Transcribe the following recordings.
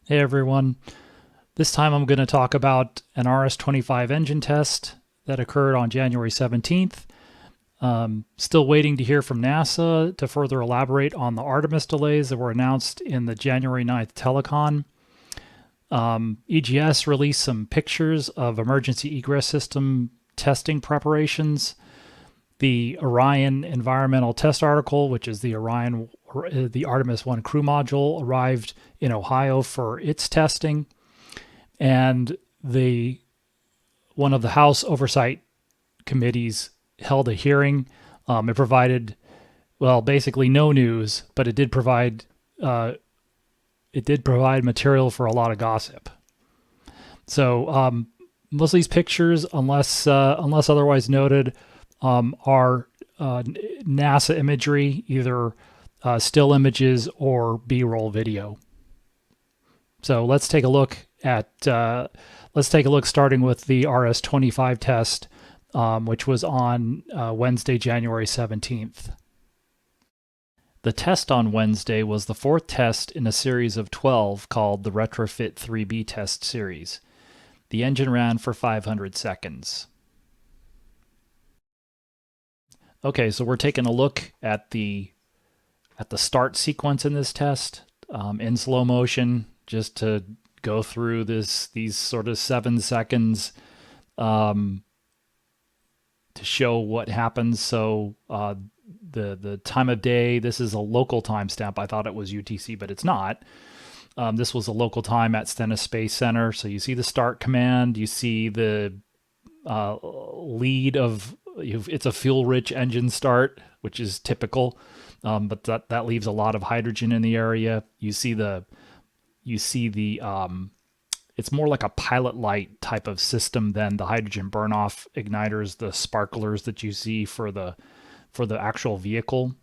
Hey everyone, this time I'm going to talk about an RS-25 engine test that occurred on January 17th. Still waiting to hear from NASA to further elaborate on the Artemis delays that were announced in the January 9th telecon. EGS released some pictures of Emergency Egress System testing preparations. The Orion environmental test article, which is the Artemis I crew module, arrived in Ohio for its testing, and one of the House Oversight Committees held a hearing. It provided, well, basically no news, but it did provide material for a lot of gossip. So most of these pictures, unless otherwise noted, are NASA imagery, either still images or B-roll video. So let's take a look starting with the RS-25 test, which was on Wednesday, January 17th. The test on Wednesday was the fourth test in a series of 12 called the Retrofit 3B test series. The engine ran for 500 seconds. Okay, so we're taking a look at the start sequence in this test in slow motion, just to go through these sort of 7 seconds to show what happens. So the time of day, this is a local timestamp. I thought it was UTC, but it's not. This was a local time at Stennis Space Center. So you see the start command, you see the lead of, it's a fuel-rich engine start, which is typical, but that leaves a lot of hydrogen in the area. You see the it's more like a pilot light type of system than the hydrogen burn-off igniters, the sparklers that you see for the actual vehicle.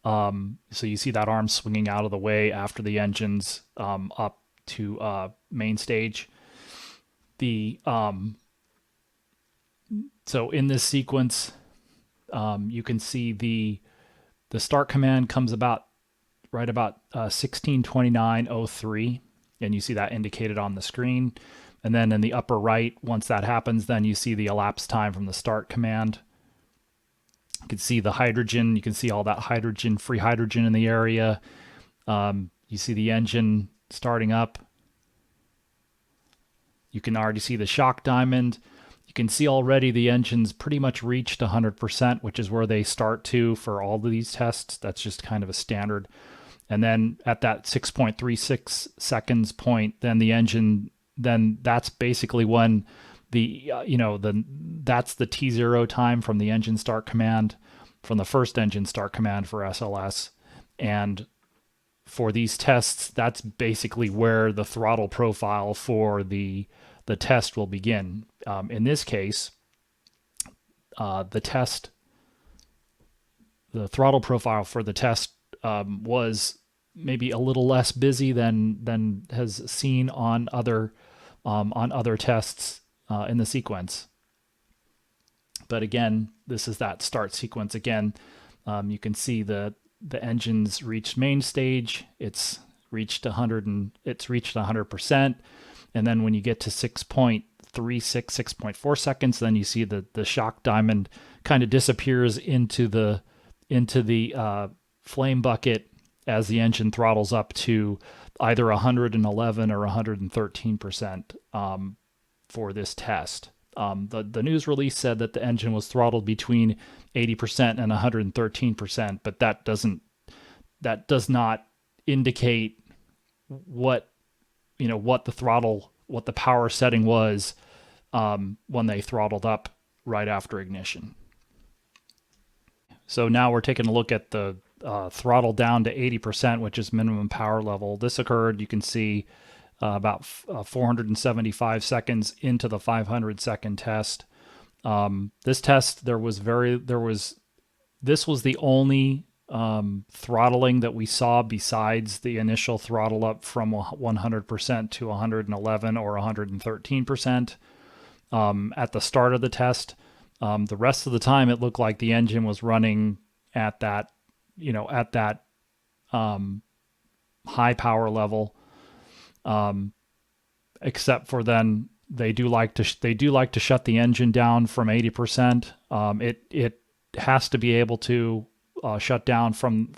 So you see that arm swinging out of the way after the engine's up to main stage. So in this sequence, you can see the start command comes about 16:29:03, and you see that indicated on the screen. And then in the upper right, once that happens, then you see the elapsed time from the start command. You can see the hydrogen. You can see all that hydrogen, free hydrogen in the area. You see the engine starting up. You can already see the shock diamond. You can see already the engine's pretty much reached 100%, which is where they start to for all of these tests. That's just kind of a standard. And then at that 6.36 seconds point, then the engine, then that's basically when that's the T0 time from the engine start command, from the first engine start command for SLS. And for these tests, that's basically where the throttle profile for the test will begin. In this case, the throttle profile for the test was maybe a little less busy than has seen on other tests in the sequence. But again, this is that start sequence again. You can see the engine's reached main stage. It's reached 100%. And then when you get to 6.36, 6.4 seconds, then you see the shock diamond kind of disappears into the flame bucket as the engine throttles up to either 111 or 113% for this test. The news release said that the engine was throttled between 80% and 113%, but that does not indicate what the power setting was when they throttled up right after ignition. So now we're taking a look at the throttle down to 80%, which is minimum power level. This occurred, you can see, about 475 seconds into the 500-second test. This test, this was the only throttling that we saw besides the initial throttle up from 100% to 111 or 113% at the start of the test. The rest of the time, it looked like the engine was running at that high power level. except for then they do like to shut the engine down from 80%. It has to be able to shut down from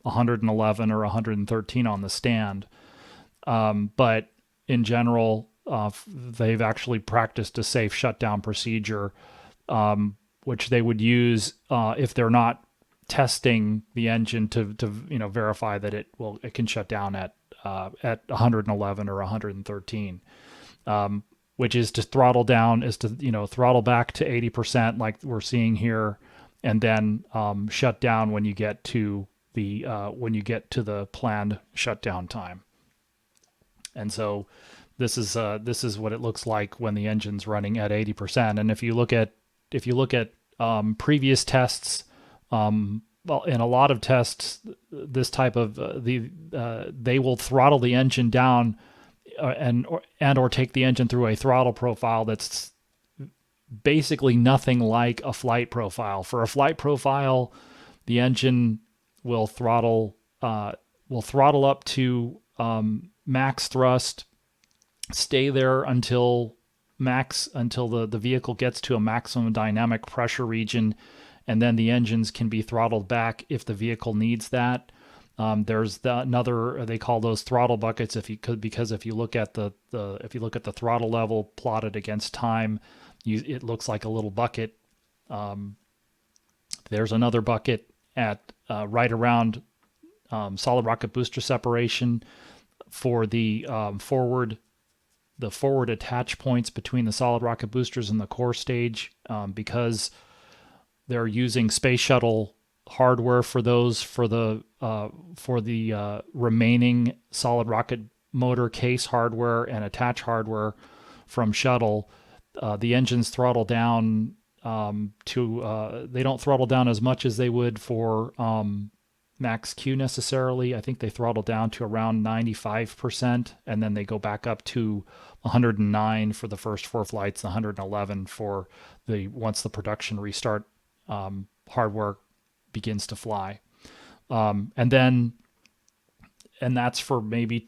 111 or 113 on the stand. But in general, they've actually practiced a safe shutdown procedure, which they would use if they're not testing the engine to verify that it can shut down at 111 or 113, which is to throttle down, is to throttle back to 80% like we're seeing here, and then shut down when you get to the planned shutdown time. And so this is what it looks like when the engine's running at 80%. And if you look at previous tests, well, in a lot of tests, this type of they will throttle the engine down or take the engine through a throttle profile that's basically nothing like a flight profile. For a flight profile, the engine will throttle up to max thrust, stay there until the vehicle gets to a maximum dynamic pressure region, and then the engines can be throttled back if the vehicle needs that. There's another, they call those throttle buckets, because if you look at the throttle level plotted against time, it looks like a little bucket. There's another bucket at right around solid rocket booster separation for the forward attach points between the solid rocket boosters and the core stage, because they're using space shuttle hardware for the remaining solid rocket motor case hardware and attach hardware from shuttle. The engines throttle down they don't throttle down as much as they would for max Q necessarily. I think they throttle down to around 95%, and then they go back up to 109 for the first 4 flights, 111 for once the production restart hardware begins to fly. And that's for maybe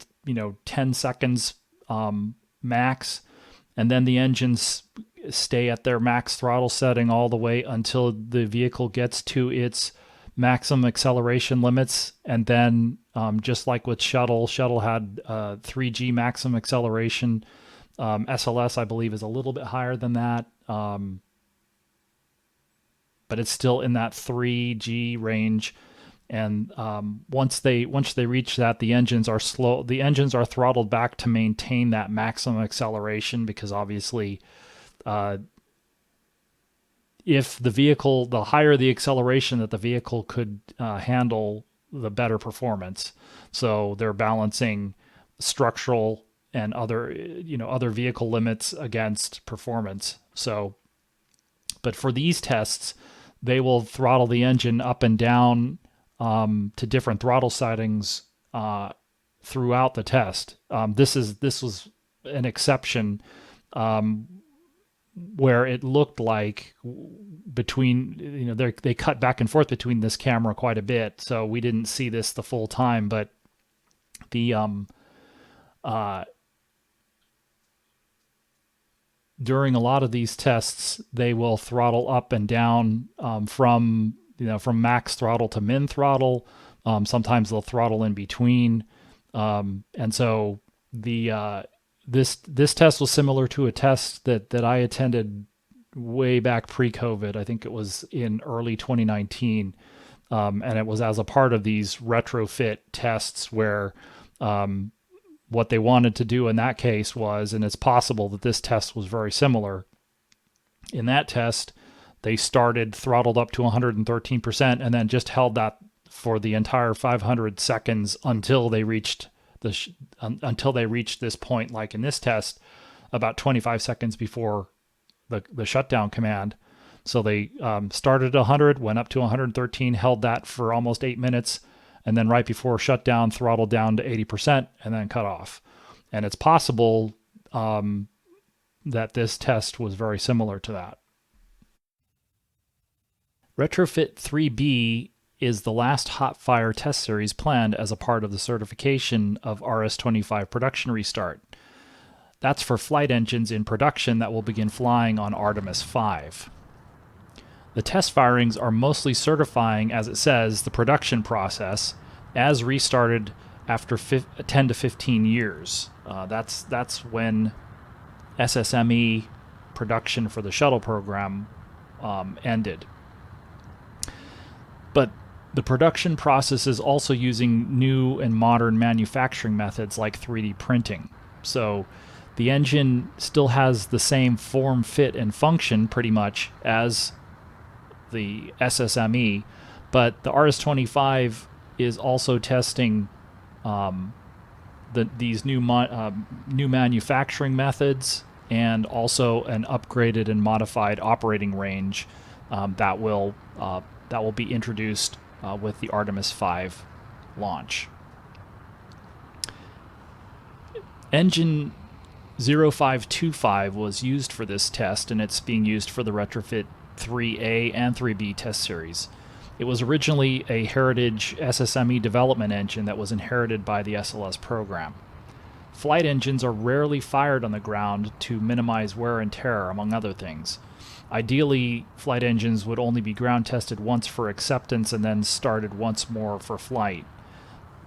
10 seconds max, and then the engines stay at their max throttle setting all the way until the vehicle gets to its maximum acceleration limits. And then just like with shuttle had 3G maximum acceleration. SLS, I believe, is a little bit higher than that, but it's still in that 3G range. And once they reach that, the engines are slow. The engines are throttled back to maintain that maximum acceleration, because obviously, if the higher the acceleration that the vehicle could handle, the better performance. So they're balancing structural and other vehicle limits against performance. So, but for these tests, they will throttle the engine up and down to different throttle settings throughout the test. This was an exception where it looked like between they cut back and forth between this camera quite a bit, so we didn't see this the full time. But the during a lot of these tests, they will throttle up and down from max throttle to min throttle. Sometimes they'll throttle in between, and so this test was similar to a test that I attended way back pre-COVID. I think it was in early 2019, and it was as a part of these retrofit tests where what they wanted to do in that case was, and it's possible that this test was very similar. In that test, they started throttled up to 113% and then just held that for the entire 500 seconds until they reached this point, like in this test, about 25 seconds before the shutdown command. So they started at 100, went up to 113, held that for almost 8 minutes, and then right before shutdown, throttled down to 80% and then cut off. And it's possible that this test was very similar to that. Retrofit 3B is the last hot fire test series planned as a part of the certification of RS-25 production restart. That's for flight engines in production that will begin flying on Artemis V. The test firings are mostly certifying, as it says, the production process as restarted after 10 to 15 years. That's when SSME production for the shuttle program ended. But the production process is also using new and modern manufacturing methods like 3D printing. So the engine still has the same form, fit, and function pretty much as the SSME, but the RS-25 is also testing these new manufacturing methods, and also an upgraded and modified operating range that will be introduced with the Artemis V launch. Engine 0525 was used for this test, and it's being used for the Retrofit 3A and 3B test series. It was originally a Heritage SSME development engine that was inherited by the SLS program. Flight engines are rarely fired on the ground to minimize wear and tear, among other things. Ideally, flight engines would only be ground tested once for acceptance and then started once more for flight.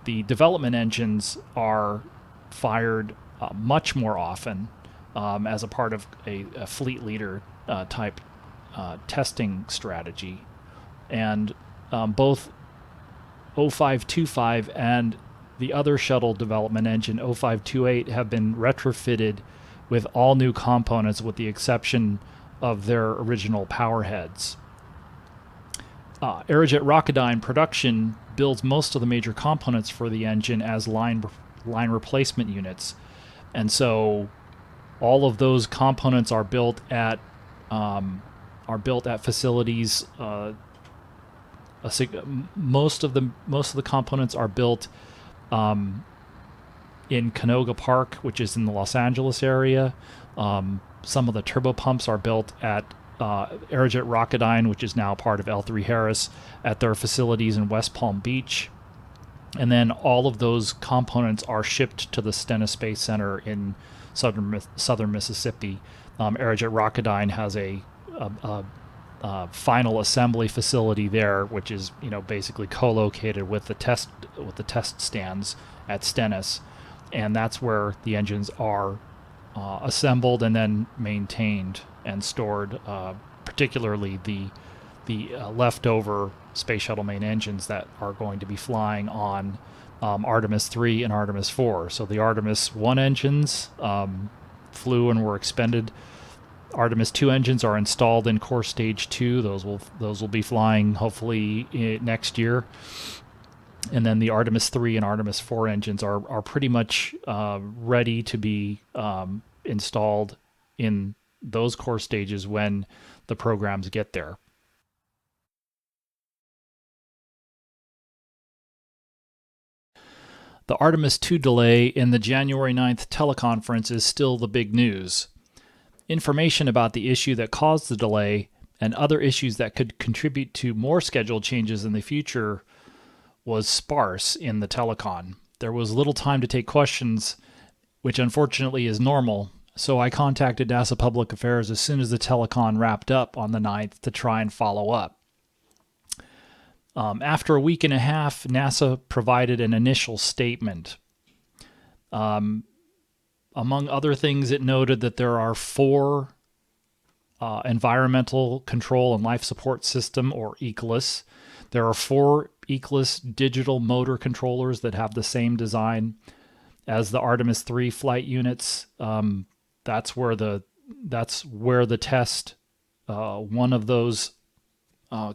The development engines are fired much more often as a part of a fleet leader type testing strategy. And both 0525 and the other shuttle development engine 0528 have been retrofitted with all new components with the exception of their original power heads. Aerojet Rocketdyne production builds most of the major components for the engine as line replacement units, and so all of those components are built at facilities. Most of the components are built in Canoga Park, which is in the Los Angeles area. Some of the turbopumps are built at Aerojet Rocketdyne, which is now part of L3 Harris, at their facilities in West Palm Beach. And then all of those components are shipped to the Stennis Space Center in southern Mississippi. Aerojet Rocketdyne has a final assembly facility there, which is basically co-located with the test stands at Stennis, and that's where the engines are assembled and then maintained and stored. Particularly the leftover space shuttle main engines that are going to be flying on Artemis III and Artemis IV. So the Artemis I engines flew and were expended. Artemis II engines are installed in core stage 2. Those will be flying hopefully next year. And then the Artemis III and Artemis IV engines are pretty much ready to be installed in those core stages when the programs get there. The Artemis II delay in the January 9th teleconference is still the big news. Information about the issue that caused the delay and other issues that could contribute to more schedule changes in the future was sparse in the telecon. There was little time to take questions, which unfortunately is normal, so I contacted NASA Public Affairs as soon as the telecon wrapped up on the 9th to try and follow up. After a week and a half, NASA provided an initial statement. Among other things, it noted that there are 4 Environmental Control and Life Support System, or ECLSS. There are 4 ECLSS digital motor controllers that have the same design as the Artemis III flight units. That's where the test, one of those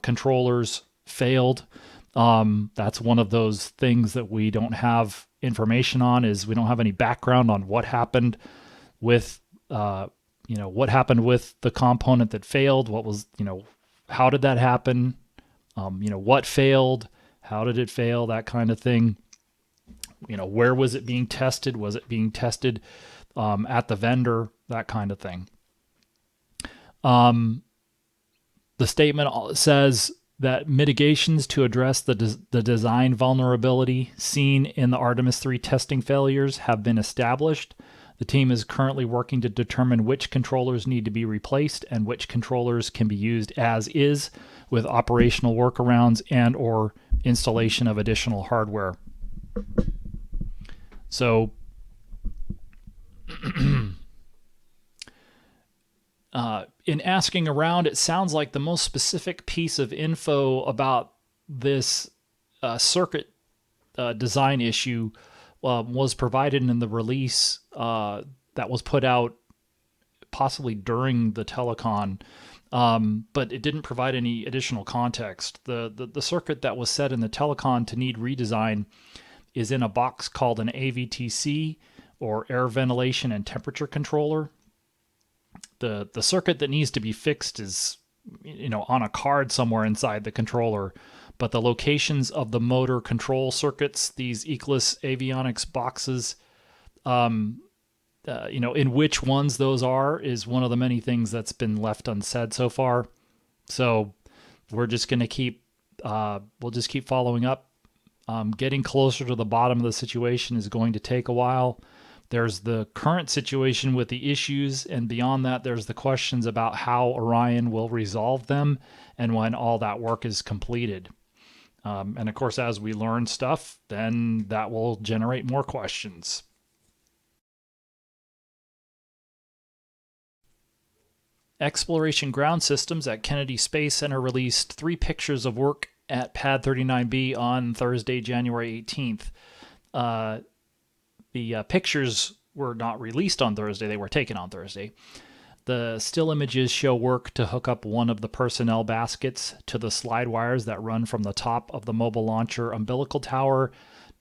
controllers failed. That's one of those things that we don't have information on, is we don't have any background on what happened with what happened with the component that failed. What was, how did that happen? What failed? How did it fail? That kind of thing. Where was it being tested? Was it being tested at the vendor? That kind of thing. The statement says that mitigations to address the design vulnerability seen in the Artemis III testing failures have been established. The team is currently working to determine which controllers need to be replaced and which controllers can be used as is, with operational workarounds and or installation of additional hardware. So in asking around, it sounds like the most specific piece of info about this circuit design issue was provided in the release that was put out possibly during the telecon, but it didn't provide any additional context. The circuit that was set in the telecon to need redesign is in a box called an AVTC, or air ventilation and temperature controller. The circuit that needs to be fixed is, on a card somewhere inside the controller, but the locations of the motor control circuits, these EGS avionics boxes, in which ones those are is one of the many things that's been left unsaid so far. So we're just going to keep following up. Getting closer to the bottom of the situation is going to take a while. There's the current situation with the issues, and beyond that, there's the questions about how Orion will resolve them and when all that work is completed. And of course, as we learn stuff, then that will generate more questions. Exploration Ground Systems at Kennedy Space Center released 3 pictures of work at Pad 39B on Thursday, January 18th. The pictures were not released on Thursday. They were taken on Thursday. The still images show work to hook up one of the personnel baskets to the slide wires that run from the top of the mobile launcher umbilical tower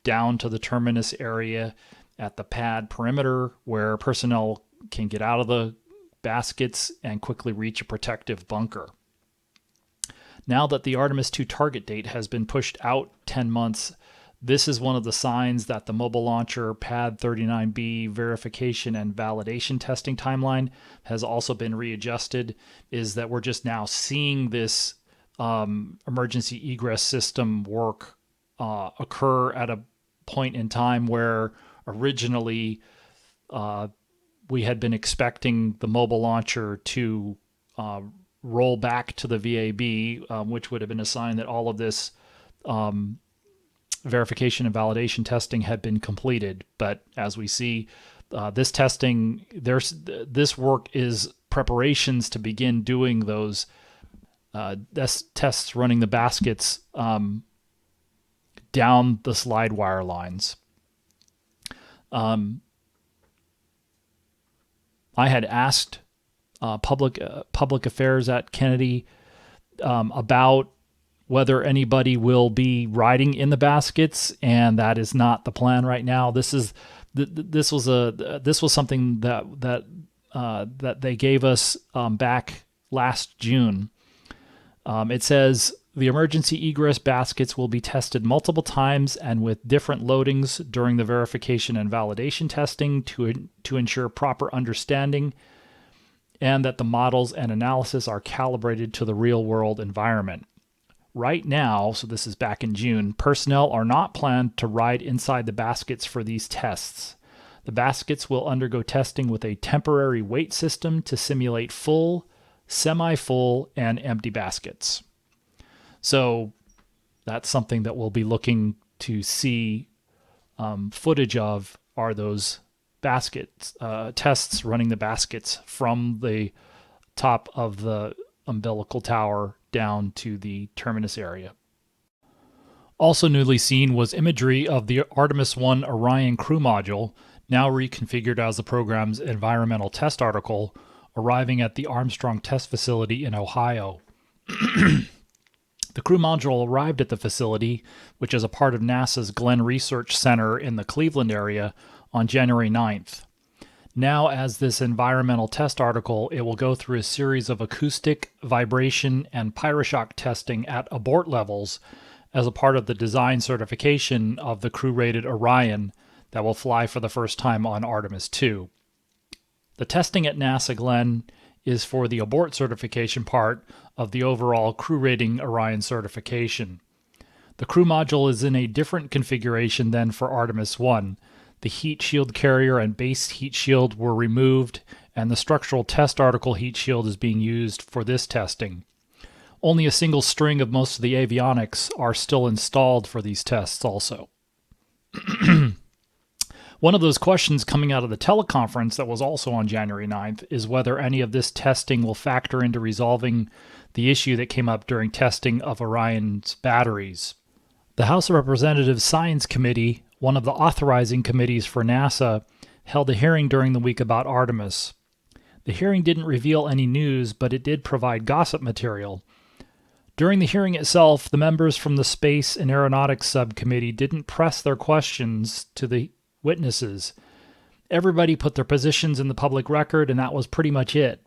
down to the terminus area at the pad perimeter, where personnel can get out of the baskets and quickly reach a protective bunker. Now that the Artemis II target date has been pushed out 10 months, this is one of the signs that the mobile launcher Pad 39B verification and validation testing timeline has also been readjusted, is that we're just now seeing this emergency egress system work occur at a point in time where originally we had been expecting the mobile launcher to roll back to the VAB, which would have been a sign that all of this verification and validation testing had been completed. But as we see, this testing, this work is preparations to begin doing those tests, running the baskets down the slide wire lines. I had asked public affairs at Kennedy about whether anybody will be riding in the baskets, and that is not the plan right now. This was something that they gave us back last June. It says the emergency egress baskets will be tested multiple times and with different loadings during the verification and validation testing to ensure proper understanding, and that the models and analysis are calibrated to the real-world environment. Right now, so this is back in June, personnel are not planned to ride inside the baskets for these tests. The baskets will undergo testing with a temporary weight system to simulate full, semi-full, and empty baskets. So that's something that we'll be looking to see footage of, are those baskets, tests running the baskets from the top of the umbilical tower down to the terminus area. Also newly seen was imagery of the Artemis I Orion crew module, now reconfigured as the program's environmental test article, arriving at the Armstrong Test Facility in Ohio. The crew module arrived at the facility, which is a part of NASA's Glenn Research Center in the Cleveland area, on January 9th. Now, as this environmental test article, it will go through a series of acoustic, vibration, and pyroshock testing at abort levels as a part of the design certification of the crew-rated Orion that will fly for the first time on Artemis II. The testing at NASA Glenn is for the abort certification part of the overall crew rating Orion certification. The crew module is in a different configuration than for Artemis I. The heat shield carrier and base heat shield were removed, and the structural test article heat shield is being used for this testing. Only a single string of most of the avionics are still installed for these tests also. One of those questions coming out of the teleconference that was also on January 9th is whether any of this testing will factor into resolving the issue that came up during testing of Orion's batteries. The House of Representatives Science Committee, one of the authorizing committees for NASA, held a hearing during the week about Artemis. The hearing didn't reveal any news, but it did provide gossip material. During the hearing itself, the members from the Space and Aeronautics Subcommittee didn't press their questions to the witnesses. Everybody put their positions in the public record, and that was pretty much it.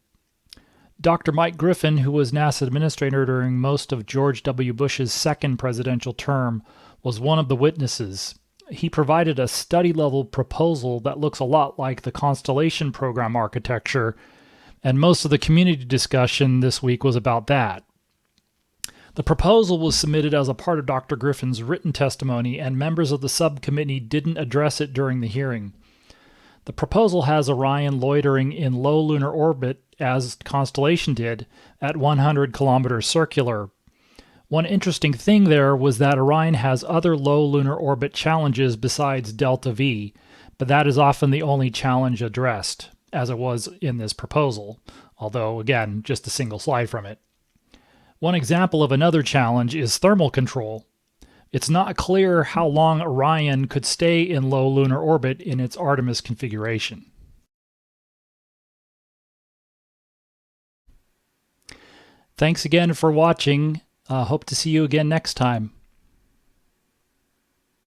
Dr. Mike Griffin, who was NASA administrator during most of George W. Bush's second presidential term, was one of the witnesses. He provided a study-level proposal that looks a lot like the Constellation program architecture, and most of the community discussion this week was about that. The proposal was submitted as a part of Dr. Griffin's written testimony, and members of the subcommittee didn't address it during the hearing. The proposal has Orion loitering in low lunar orbit, as Constellation did, at 100 kilometers circular. One interesting thing there was that Orion has other low lunar orbit challenges besides Delta V, but that is often the only challenge addressed, as it was in this proposal, although, again, just a single slide from it. One example of another challenge is thermal control. It's not clear how long Orion could stay in low lunar orbit in its Artemis configuration. Thanks again for watching. Hope to see you again next time.